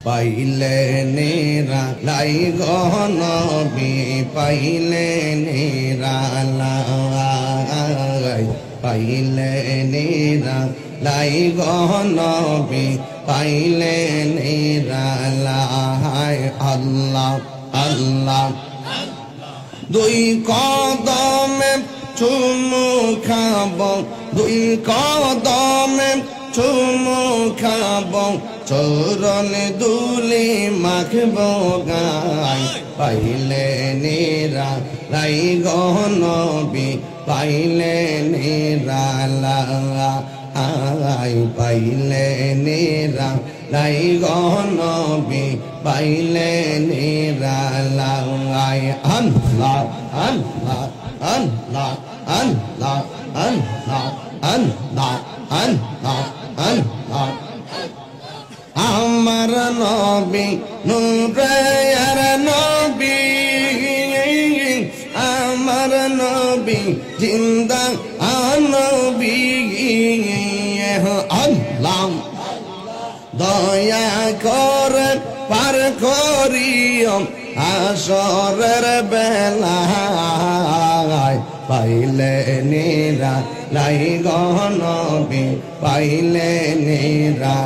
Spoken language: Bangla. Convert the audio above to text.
পাইলে নেরা লাই গনবি পাইলে নেরা লাই পাইলে নেরা লাই গনবি পাইলে নেরা লাই আল্লাহ আল্লাহ দুই কদমে চুমু খাব দুই কদমে চুমু খাব চরণ দুলি মাখব গায় পাইলে নেরা লাই গনবি পাইলে নেরা লাই পাইলে নেরা লাই গনবি পাইলে নেরা লাই আল্লাহ আল্লাহ আল্লাহ আল্লাহ আল্লাহ আল্লাহ আল্লাহ আল্লাহ আমার নবী নূরের নবী আমার নবী জিন্দা নবী আল্লাহ দয়া করে পার করিও আসরের বেলায় পাইলে নেরা লাই গনবি পাইলে নেরা